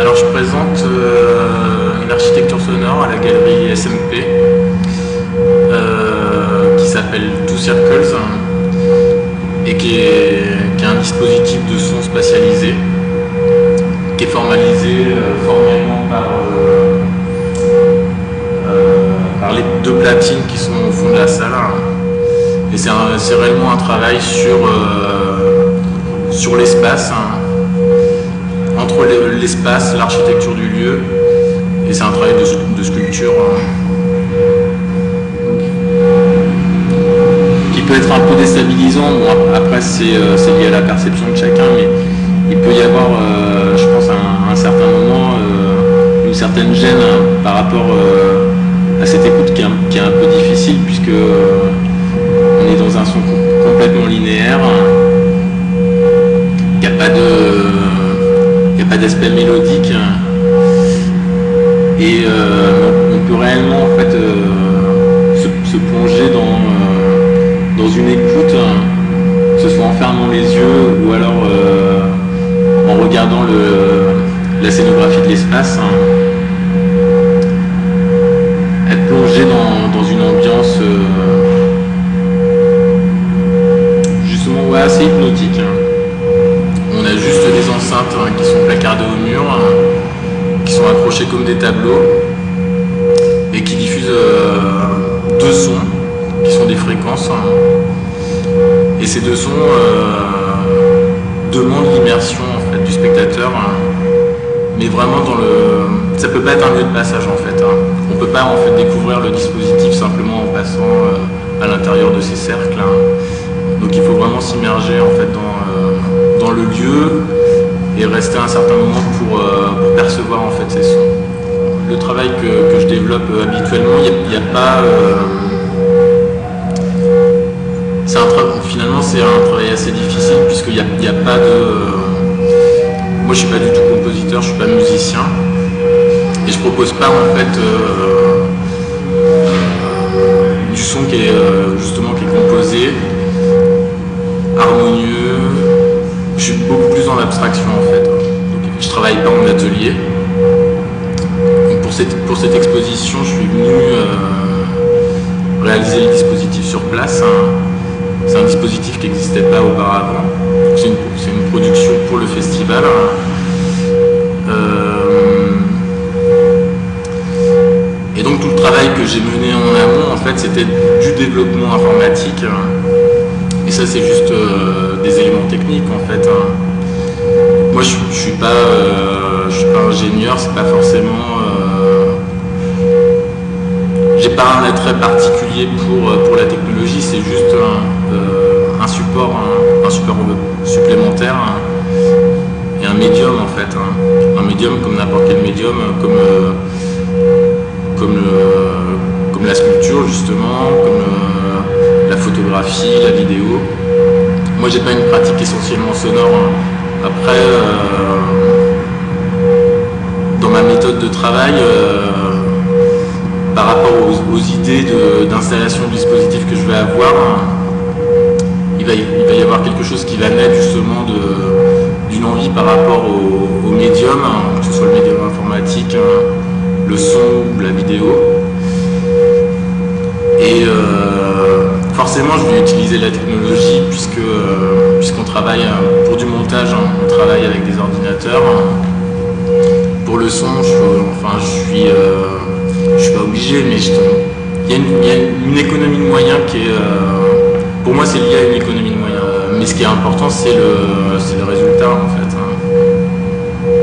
Alors je présente une architecture sonore à la galerie SMP qui s'appelle Two Circles et qui est un dispositif de son spatialisé qui est formalisé formellement par les deux platines qui sont au fond de la salle. Et c'est réellement un travail sur l'espace, entre l'espace, l'architecture du lieu, et c'est un travail de sculpture qui peut être un peu déstabilisant. Bon, après c'est lié à la perception de chacun, mais il peut y avoir, je pense, à un certain moment, une certaine gêne par rapport à cette écoute qui est un peu difficile, puisque on est dans un son complètement linéaire. Il n'y a pas d'aspect mélodique, et on peut réellement en fait se plonger dans une écoute, que ce soit en fermant les yeux ou alors en regardant la scénographie de l'espace, être plongé dans une ambiance justement assez hypnotique. On a juste des enceintes qui sont placardées au mur, qui sont accrochées comme des tableaux et qui diffusent deux sons qui sont des fréquences. Et ces deux sons demandent l'immersion en fait, du spectateur, mais vraiment ça peut pas être un lieu de passage en fait. On peut pas en fait découvrir le dispositif simplement en passant à l'intérieur de ces cercles. Donc il faut vraiment s'immerger en fait dans le lieu et rester un certain moment pour percevoir en fait ces sons. Le travail que je développe habituellement, il n'y a pas... finalement c'est un travail assez difficile puisqu'il n'y a pas de... Moi je suis pas du tout compositeur, je suis pas musicien et je propose pas en fait du son qui est justement qui est composé, harmonieux. Je suis beaucoup plus dans l'abstraction en fait. Donc, je travaille pas en atelier. Donc, pour cette exposition, je suis venu réaliser le dispositif sur place. C'est un dispositif qui n'existait pas auparavant. C'est une production pour le festival. Et donc tout le travail que j'ai mené en amont, en fait, c'était du développement informatique. Et ça, c'est juste des éléments techniques, en fait. Moi, je suis pas ingénieur, c'est pas forcément... j'ai pas un attrait particulier pour la technologie, c'est juste un support supplémentaire et un médium, en fait. Un médium comme n'importe quel médium, comme la sculpture, justement, comme la photographie, la vidéo. Moi, j'ai pas une pratique essentiellement sonore. Après, dans ma méthode de travail, par rapport aux idées d'installation du dispositif que je vais avoir, il va y avoir quelque chose qui va naître justement d'une envie par rapport au médium, que ce soit le médium informatique, le son ou la vidéo. Et forcément, je vais utiliser la technologie puisqu'on travaille pour du montage, on travaille avec des ordinateurs. Pour le son, je suis pas obligé, mais il y a une économie de moyens qui est... pour moi, c'est lié à une économie de moyens. Mais ce qui est important, c'est le résultat, en fait.